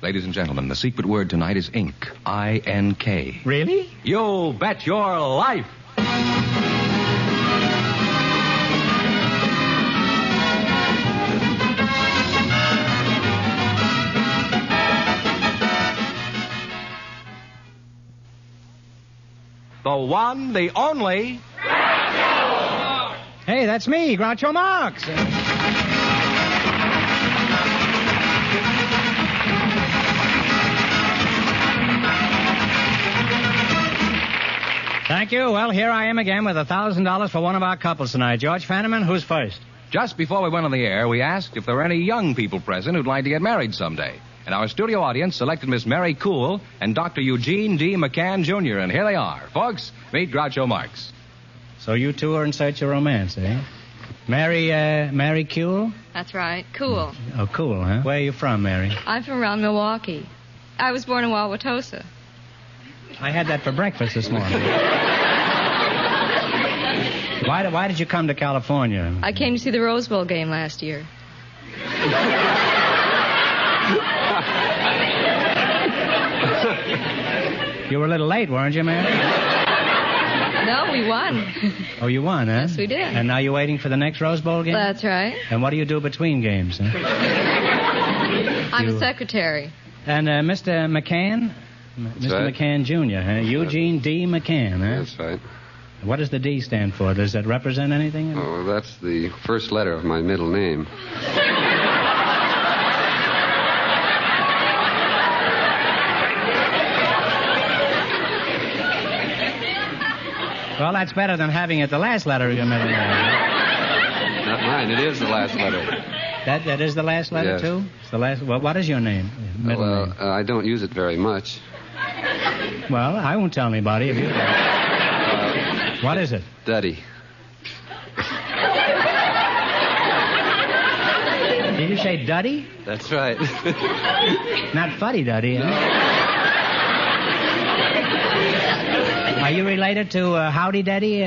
Ladies and gentlemen, the secret word tonight is ink. I-N-K. Really? You bet your life. The one, the only... Hey, that's me, Groucho Marx. Thank you. Well, here I am again with $1,000 for one of our couples tonight. George Fenneman, who's first? Just before we went on the air, we asked if there were any young people present who'd like to get married someday. And our studio audience selected Miss Mary Cool and Dr. Eugene D. McCann, Jr., and here they are. Folks, meet Groucho Marx. So you two are in search of romance, eh? Mary Cool? That's right. Cool. Oh, cool, huh? Where are you from, Mary? I'm from around Milwaukee. I was born in Wauwatosa. I had that for breakfast this morning. Why did you come to California? I came to see the Rose Bowl game last year. You were a little late, weren't you, Mary? No, we won. Oh, you won, huh? Yes, we did. And now you're waiting for the next Rose Bowl game? That's right. And what do you do between games? Huh? I'm a secretary. And Mr. McCann? Mr. Right. McCann, Jr., huh? Eugene D. McCann, huh? That's right. What does the D stand for? Does that represent anything? Oh, that's the first letter of my middle name. Well, that's better than having it the last letter of your middle name. Not mine. It is the last letter. That is the last letter, Yes. too? It's the last. Well, what is your name? Middle name. I don't use it very much. Well, I won't tell anybody if you don't. What is it? Duddy. Did you say Duddy? That's right. Not Fuddy Duddy, huh? Are you related to Howdy Duddy?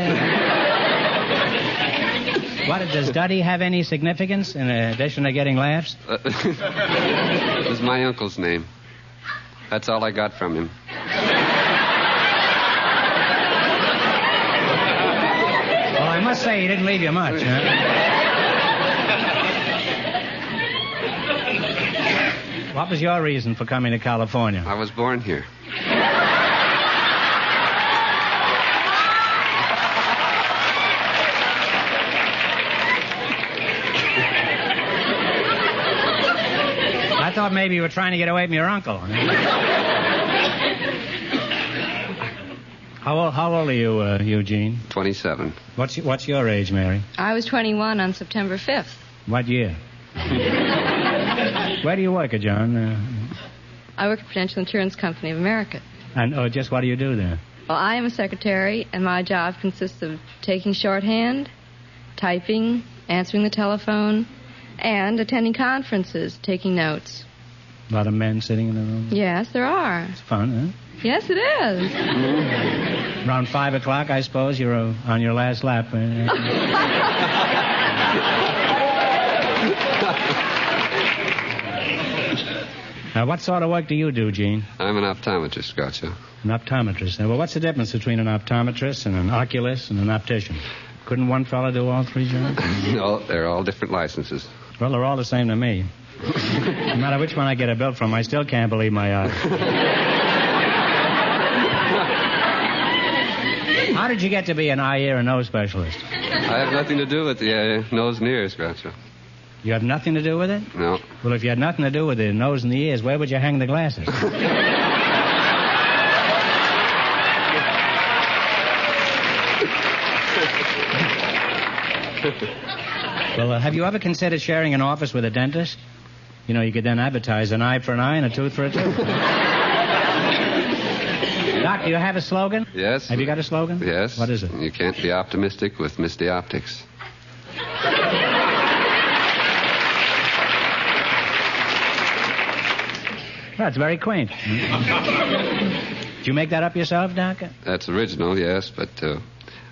What, does Duddy have any significance in addition to getting laughs? It was my uncle's name. That's all I got from him. Well, I must say he didn't leave you much, huh? What was your reason for coming to California? I was born here. I thought maybe you were trying to get away from your uncle. How old are you, Eugene? 27. What's your age, Mary? I was 21 on September 5th. What year? Where do you work, John? I work at Prudential Insurance Company of America. And just what do you do there? Well, I am a secretary, and my job consists of taking shorthand, typing, answering the telephone, and attending conferences, taking notes. A lot of men sitting in the room? Yes, there are. It's fun, huh? Yes, it is. Around 5 o'clock, I suppose, you're on your last lap. Now, what sort of work do you do, Gene? I'm an optometrist, Groucho. An optometrist. Well, what's the difference between an optometrist and an oculist and an optician? Couldn't one fella do all three jobs? No, they're all different licenses. Well, they're all the same to me. No matter which one I get a bill from, I still can't believe my eyes. How did you get to be an eye, ear, and nose specialist? I have nothing to do with the nose and ears, Groucho. You have nothing to do with it? No. Well, if you had nothing to do with the nose and the ears, where would you hang the glasses? Well, have you ever considered sharing an office with a dentist? You know, you could then advertise an eye for an eye and a tooth for a tooth. Doc, do you have a slogan? Yes. Have you got a slogan? Yes. What is it? You can't be optimistic with misty optics. That's very quaint. Did you make that up yourself, Doc? That's original, yes, but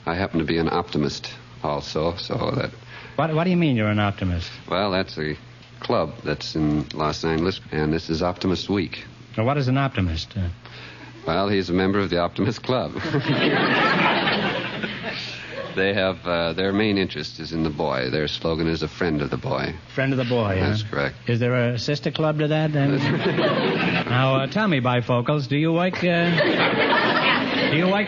I happen to be an optimist also, so that... What do you mean you're an optimist? Well, that's a club that's in Los Angeles, and this is Optimist Week. Well, what is an optimist? Well, he's a member of the Optimist Club. They have their main interest is in the boy. Their slogan is a friend of the boy. Friend of the boy, That's correct. Is there a sister club to that? Now, tell me, bifocals, do you work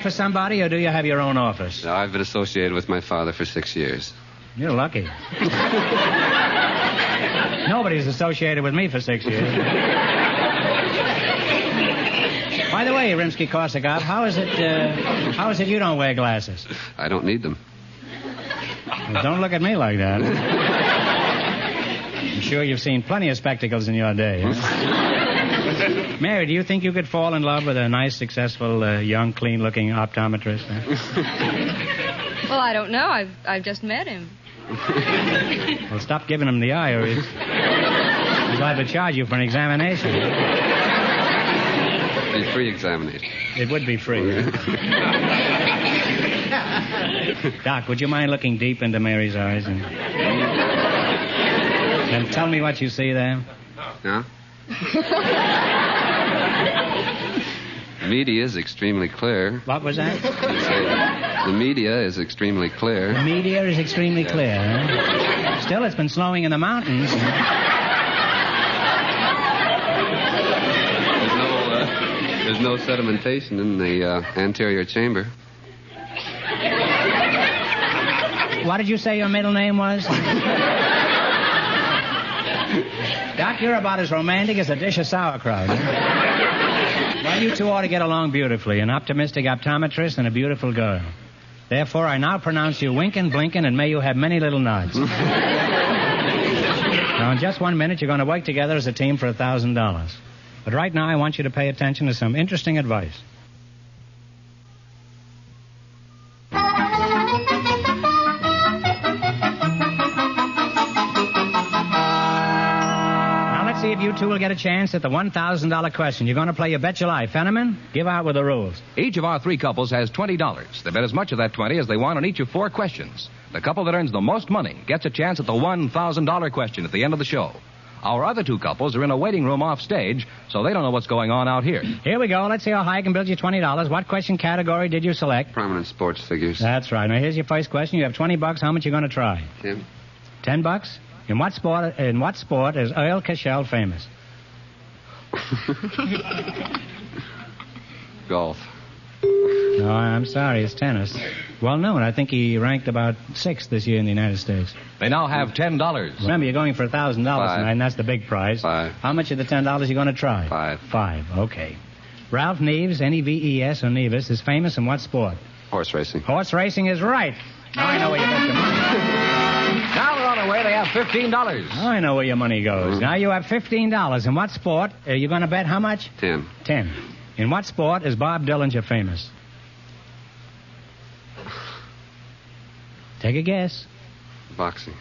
for somebody, or do you have your own office? Now, I've been associated with my father for 6 years. You're lucky. Nobody's associated with me for 6 years. By the way, Rimsky-Korsakov, how is it you don't wear glasses? I don't need them. Well, don't look at me like that. I'm sure you've seen plenty of spectacles in your day. Huh? Mary, do you think you could fall in love with a nice, successful, young, clean-looking optometrist? Huh? Well, I don't know. I've just met him. Well, stop giving him the eye, or he's liable to charge you for an examination. It's a free examination. It would be free. Doc, would you mind looking deep into Mary's eyes and tell me what you see there? Huh? The media is extremely clear. What was that? The media is extremely clear. The media is extremely clear, huh? Still, it's been snowing in the mountains. There's no sedimentation in the anterior chamber. What did you say your middle name was? Doc, you're about as romantic as a dish of sauerkraut. Huh? Well, you two ought to get along beautifully. An optimistic optometrist and a beautiful girl. Therefore, I now pronounce you winking, blinking, and may you have many little nods. Now, in just 1 minute, you're going to work together as a team for $1,000. But right now, I want you to pay attention to some interesting advice. Now, let's see if you two will get a chance at the $1,000 question. You're going to play You Bet Your Life. Fenneman, give out with the rules. Each of our three couples has $20. They bet as much of that 20 as they want on each of 4 questions. The couple that earns the most money gets a chance at the $1,000 question at the end of the show. Our other 2 couples are in a waiting room off stage, so they don't know what's going on out here. Here we go. Let's see how high I can build you $20. What question category did you select? Prominent sports figures. That's right. Now, here's your first question. You have $20. How much are you going to try? 10. $10? In what sport is Earl Cashel famous? Golf. No, I'm sorry. It's tennis. Well known. I think he ranked about 6th this year in the United States. They now have $10. Remember, you're going for $1,000 tonight, and that's the big prize. 5. How much of the $10 you going to try? 5. 5. Okay. Ralph Neves, Neves, or Nevis, is famous in what sport? Horse racing. Horse racing is right. Now I know where you bet your money. Now they're on their way. They have $15. Now I know where your money goes. Now you have $15. In what sport are you going to bet how much? 10. 10. In what sport is Bob Dillinger famous? Take a guess. Boxing.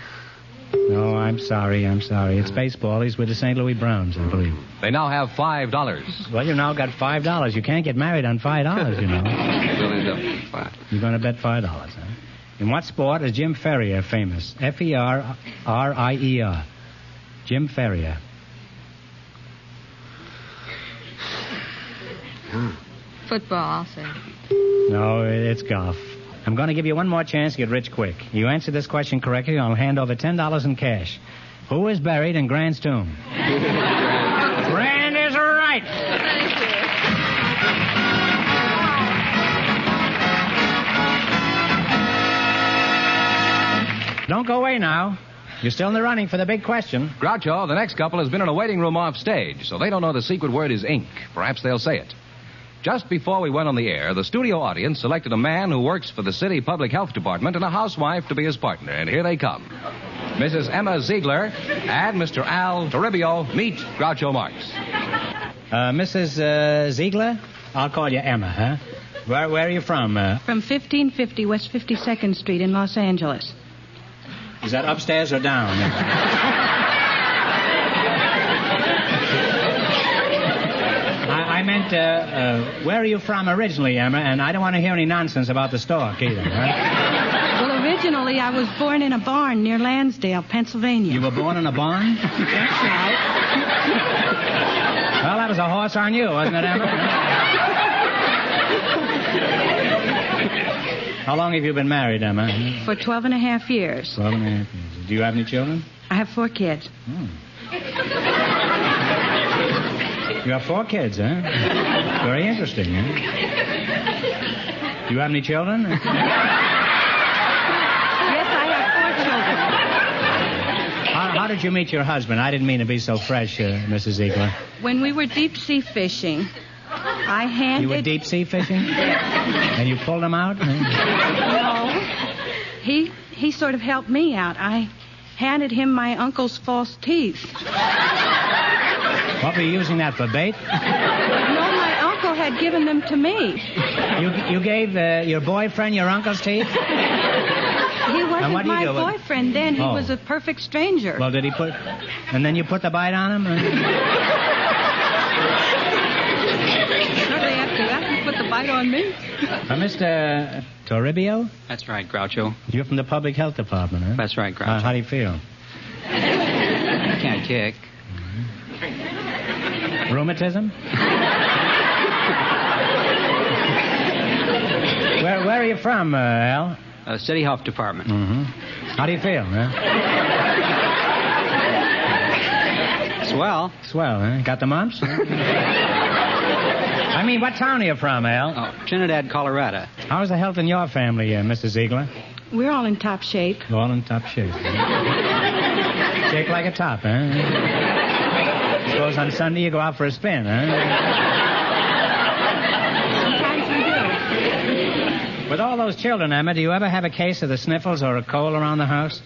No, I'm sorry. It's baseball. He's with the St. Louis Browns, I believe. They now have $5. Well, you've now got $5. You can't get married on $5, you know. We'll end up with 5. You're going to bet $5, huh? In what sport is Jim Ferrier famous? F-E-R-R-I-E-R. Jim Ferrier. Football, I'll say. No, it's golf. I'm going to give you one more chance to get rich quick. You answer this question correctly, I'll hand over $10 in cash. Who is buried in Grant's tomb? Grant is right. Thank you. Don't go away now. You're still in the running for the big question. Groucho, the next couple has been in a waiting room off stage, so they don't know the secret word is ink. Perhaps they'll say it. Just before we went on the air, the studio audience selected a man who works for the city public health department and a housewife to be his partner. And here they come. Mrs. Emma Ziegler and Mr. Al Toribio. Meet Groucho Marx. Mrs. Ziegler? I'll call you Emma, huh? Where are you from? From 1550 West 52nd Street in Los Angeles. Is that upstairs or down? I meant, where are you from originally, Emma? And I don't want to hear any nonsense about the stork either, right? Well, Originally, I was born in a barn near Lansdale, Pennsylvania. You were born in a barn? That's right. Well, that was a horse on you, wasn't it, Emma? How long have you been married, Emma? For 12 and a half years. 12 and a half years. Do you have any children? I have 4 kids. You have 4 kids, huh? Very interesting, huh? Do you have any children? Yes, I have 4 children. How did you meet your husband? I didn't mean to be so fresh, Mrs. Ziegler. When we were deep sea fishing, I handed... You were deep sea fishing? And you pulled him out? No. He sort of helped me out. I handed him my uncle's false teeth. What were you using that for, bait? No, my uncle had given them to me. You gave your boyfriend your uncle's teeth? He wasn't my boyfriend then. He was a perfect stranger. Well, did he put... And then you put the bite on him? Shortly after that, he put the bite on me. Mr. Toribio? That's right, Groucho. You're from the Public Health Department, huh? That's right, Groucho. How do you feel? I can't kick. Rheumatism? Where are you from, Al? City Health Department. Mm-hmm. How do you feel, huh? Swell. Swell, huh? Got the mumps? I mean, what town are you from, Al? Oh, Trinidad, Colorado. How's the health in your family, Mrs. Ziegler? We're all in top shape. All in top shape. Shake like a top, huh? Suppose on Sunday you go out for a spin, huh? Sometimes we do. With all those children, Emma, do you ever have a case of the sniffles or a cold around the house?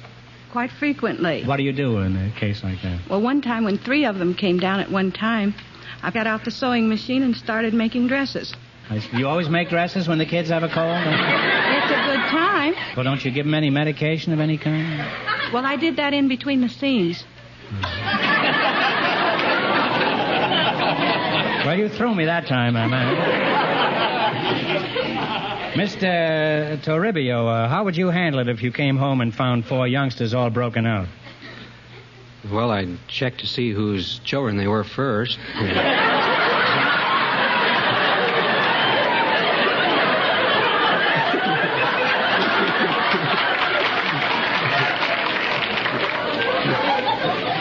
Quite frequently. What do you do in a case like that? Well, one time when 3 of them came down at one time, I got out the sewing machine and started making dresses. You always make dresses when the kids have a cold? It's a good time. Well, don't you give them any medication of any kind? Well, I did that in between the scenes. Well, you threw me that time, Emma. Mr. Toribio, how would you handle it if you came home and found 4 youngsters all broken out? Well, I'd check to see whose children they were first.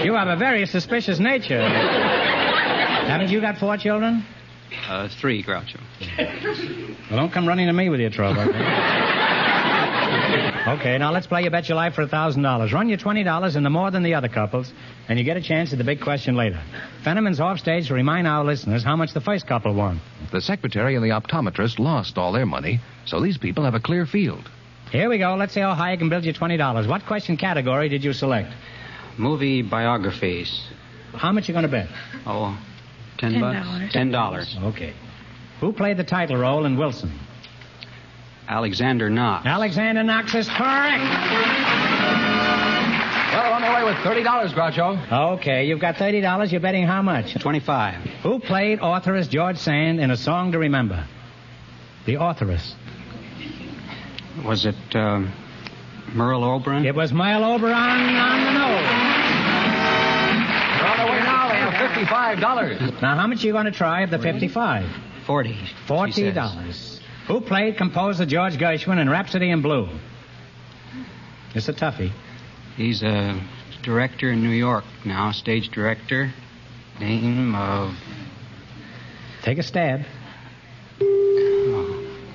You have a very suspicious nature. Haven't you got 4 children? 3, Groucho. Well, don't come running to me with your trouble. Okay, now let's play You Bet Your Life for $1,000. Run your $20 into more than the other couples, and you get a chance at the big question later. Fenneman's off stage to remind our listeners how much the first couple won. The secretary and the optometrist lost all their money, so these people have a clear field. Here we go. Let's see how high I can build you $20. What question category did you select? Movie biographies. How much you going to bet? Oh, $10. $10. Okay. Who played the title role in Wilson? Alexander Knox. Alexander Knox is correct. Well, on the way with $30, Groucho. Okay, you've got $30. You're betting how much? 25. Who played authoress George Sand in A Song to Remember? The authoress. Was it Merle Oberon? It was Merle Oberon on the nose. We're on the way now. They have $55. Now, how much are you going to try of the 55? 40. $40. Who played composer George Gershwin in Rhapsody in Blue? It's a toughie. He's a director in New York now, stage director. Name of... Take a stab.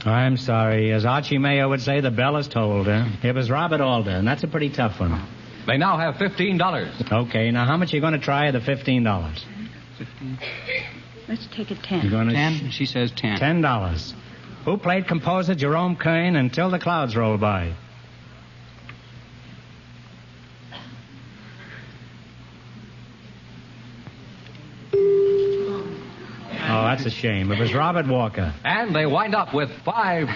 I'm sorry. As Archie Mayo would say, the bell is tolled. It was Robert Alder, and that's a pretty tough one. They now have $15. Okay, now how much are you going to try of the $15? 15. Let's take a 10. You're going to 10? She says 10. $10. Who played composer Jerome Kern in Till the Clouds Roll By? Oh, that's a shame. It was Robert Walker. And they wind up with $5.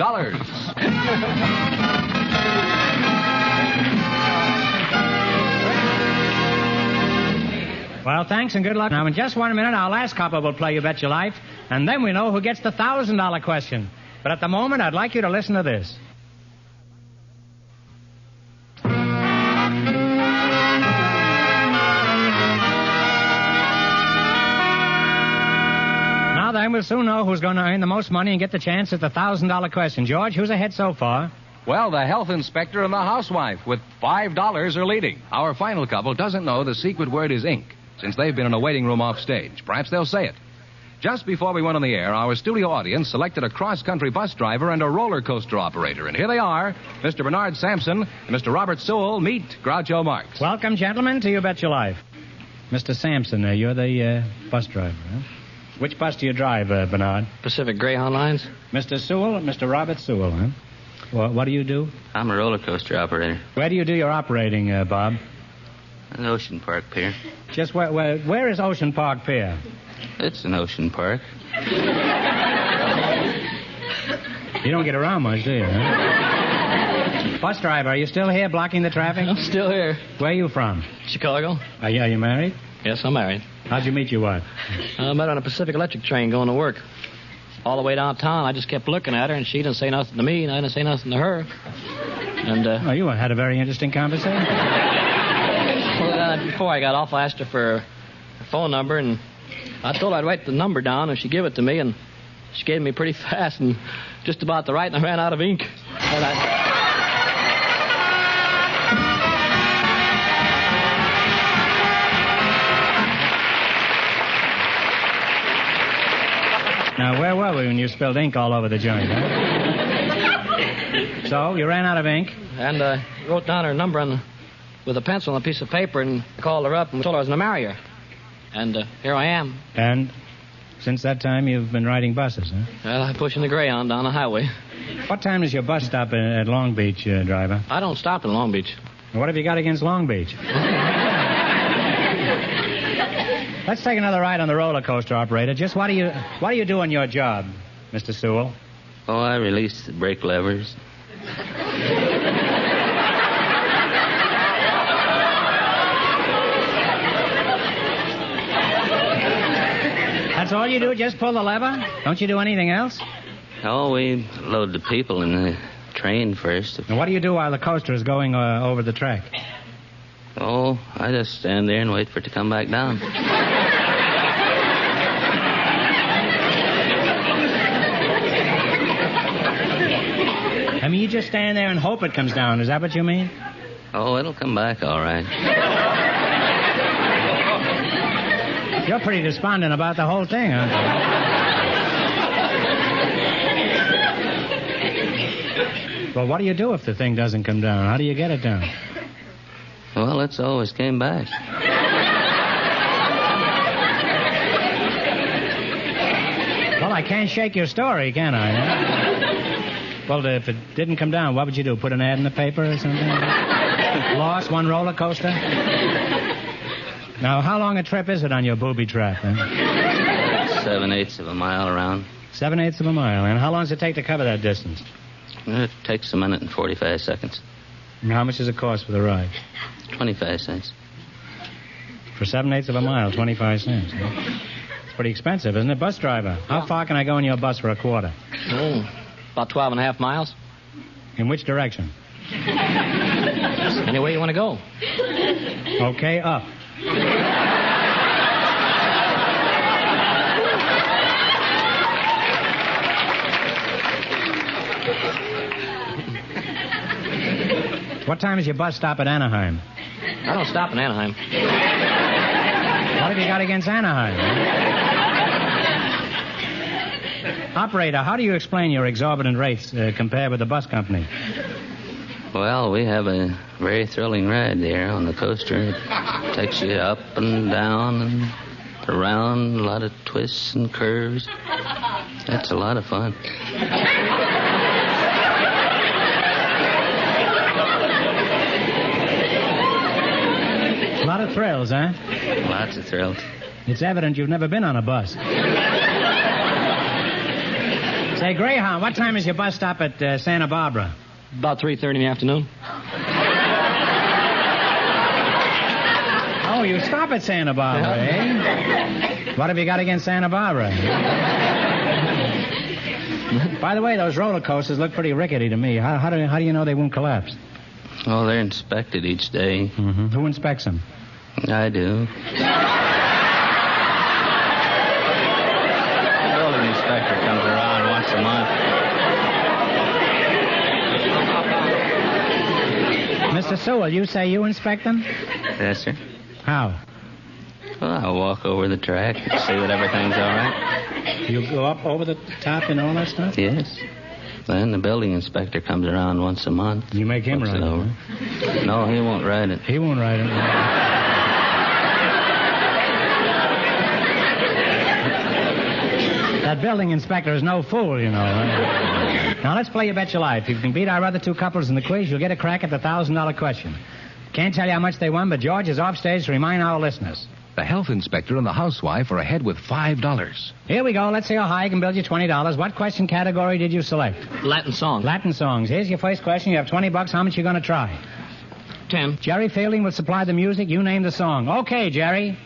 Well, thanks and good luck. Now, in just 1 minute, our last couple will play You Bet Your Life, and then we know who gets the $1,000 question. But at the moment, I'd like you to listen to this. then we'll soon know who's going to earn the most money and get the chance at the $1,000 question. George, who's ahead so far? Well, the health inspector and the housewife with $5 are leading. Our final couple doesn't know the secret word is ink, since they've been in a waiting room off stage. Perhaps they'll say it. Just before we went on the air, our studio audience selected a cross-country bus driver and a roller coaster operator. And here they are, Mr. Bernard Sampson and Mr. Robert Sewell. Meet Groucho Marx. Welcome, gentlemen, to You Bet Your Life. Mr. Sampson, you're the bus driver, huh? Which bus do you drive, Bernard? Pacific Greyhound Lines. Mr. Sewell, Mr. Robert Sewell, huh? What do you do? I'm a roller coaster operator. Where do you do your operating, Bob? An Ocean Park Pier. Just where is Ocean Park Pier? It's an ocean park. You don't get around much, do you, huh? Bus driver, are you still here blocking the traffic? I'm still here. Where are you from? Chicago. Are you married? Yes, I'm married. How'd you meet your wife? I met her on a Pacific Electric train going to work. All the way downtown, I just kept looking at her, and she didn't say nothing to me, and I didn't say nothing to her. And, you had a very interesting conversation. Well, before I got off, I asked her for her phone number, and I told her I'd write the number down, and she'd give it to me, and she gave me pretty fast, and just about to write, and I ran out of ink. And Now, where were we when you spilled ink all over the joint, huh? So, you ran out of ink? And wrote down her number with a pencil on a piece of paper and called her up and told her I was going to marry her. And here I am. And since that time, you've been riding buses, huh? Well, I'm pushing the Greyhound down the highway. What time is your bus stop at Long Beach, driver? I don't stop in Long Beach. What have you got against Long Beach? Let's take another ride on the roller coaster, operator. Just what do you do on your job, Mr. Sewell? Oh, I release the brake levers. That's all you do? Just pull the lever? Don't you do anything else? Oh, we load the people in the train first. And what do you do while the coaster is going over the track? Oh, I just stand there and wait for it to come back down. I mean, you just stand there and hope it comes down. Is that what you mean? Oh, it'll come back all right. You're pretty despondent about the whole thing, aren't you? Well, what do you do if the thing doesn't come down? How do you get it down? Well, it's always came back. Well, I can't shake your story, can I? Huh? Well, if it didn't come down, what would you do? Put an ad in the paper or something? Lost one roller coaster? Now, how long a trip is it on your booby trap? Huh? 7/8 of a mile around. 7/8 of a mile. And how long does it take to cover that distance? It takes a minute and 45 seconds. And how much does it cost for the ride? 25 cents. For 7/8 of a mile, 25 cents. Huh? It's pretty expensive, isn't it? Bus driver, how far can I go in your bus for a quarter? Oh, about 12.5 miles. In which direction? Any way you want to go. Okay, up. What time is your bus stop at Anaheim? I don't stop in Anaheim. What have you got against Anaheim? Operator, how do you explain your exorbitant rates compared with the bus company? Well, we have a very thrilling ride there on the coaster. It takes you up and down and around, a lot of twists and curves. That's a lot of fun. A lot of thrills, huh? Lots of thrills. It's evident you've never been on a bus. Say, Greyhound, what time is your bus stop at Santa Barbara? About 3:30 in the afternoon. Oh, you stop at Santa Barbara, eh? What have you got against Santa Barbara? By the way, those roller coasters look pretty rickety to me. How do you know they won't collapse? Oh, they're inspected each day. Mm-hmm. Who inspects them? I do. Mr. Sewell, you say you inspect them? Yes, sir. How? Well, I'll walk over the track and see that everything's all right. You go up over the top and all that stuff? Yes. Then the building inspector comes around once a month. You make him looks ride it it, over. huh? No, he won't ride it. He won't ride it. That building inspector is no fool, you know. Huh? Now, let's play You Bet Your Life. If you can beat our other two couples in the quiz, you'll get a crack at the $1,000 question. Can't tell you how much they won, but George is off stage to remind our listeners. The health inspector and the housewife are ahead with $5. Here we go. Let's see how high I can build you $20. What question category did you select? Latin song. Latin songs. Here's your first question. You have $20. How much you going to try? 10. Jerry Fielding will supply the music. You name the song. Okay, Jerry.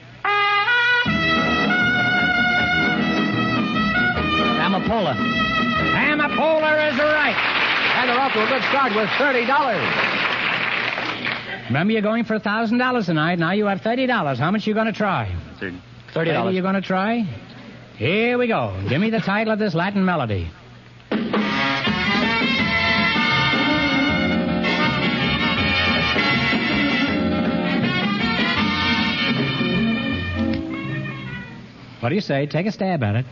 Amapola. Amapola is right. And they're off to a good start with $30. Remember, you're going for $1,000 tonight. Now you have $30. How much you going to try? $30. You going to try? Here we go. Give me the title of this Latin melody. What do you say? Take a stab at it.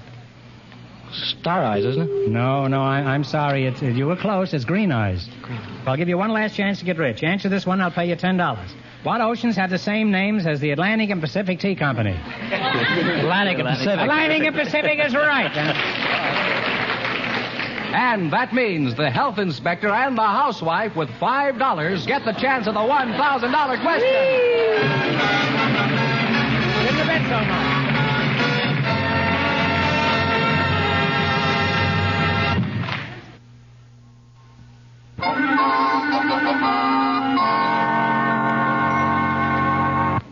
Star Eyes, isn't it? No, I'm sorry. You were close. It's Green Eyes. I'll give you one last chance to get rich. Answer this one, I'll pay you $10. What oceans have the same names as the Atlantic and Pacific Tea Company? Atlantic and Pacific. Atlantic and Pacific is right. And that means the health inspector and the housewife with $5 get the chance of the $1,000 question. Didn't you bet so much?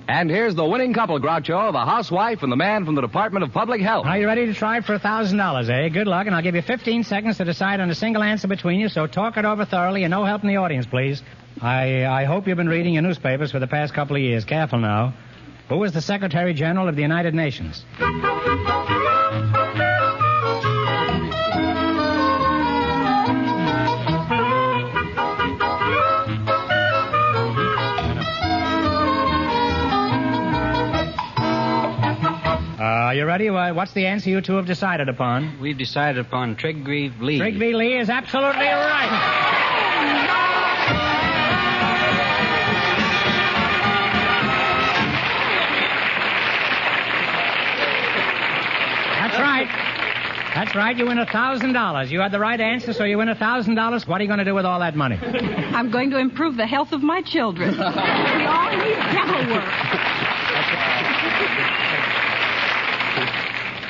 And here's the winning couple, Groucho, the housewife and the man from the Department of Public Health. Are you ready to try for $1,000, eh? Good luck, and I'll give you 15 seconds to decide on a single answer between you, so talk it over thoroughly and no help in the audience, please. I hope you've been reading your newspapers for the past couple of years. Careful now. Who was the Secretary General of the United Nations? Are you ready? What's the answer you two have decided upon? We've decided upon Trigreave Lee. Trigby Lee is absolutely right. That's right. That's right. You win $1,000. You had the right answer, so you win $1,000. What are you going to do with all that money? I'm going to improve the health of my children. We all need dental work.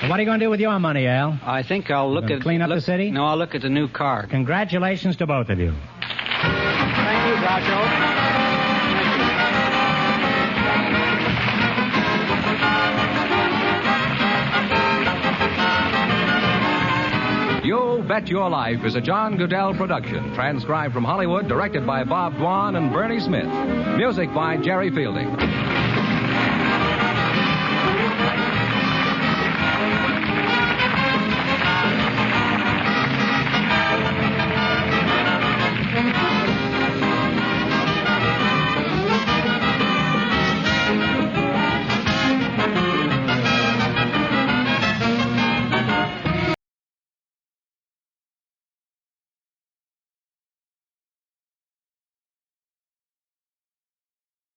What are you going to do with your money, Al? I think I'll look at... Clean up the city? No, I'll look at the new car. Congratulations to both of you. Thank you, Groucho. You Bet Your Life is a John Goodell production, transcribed from Hollywood, directed by Bob Dwan and Bernie Smith. Music by Jerry Fielding.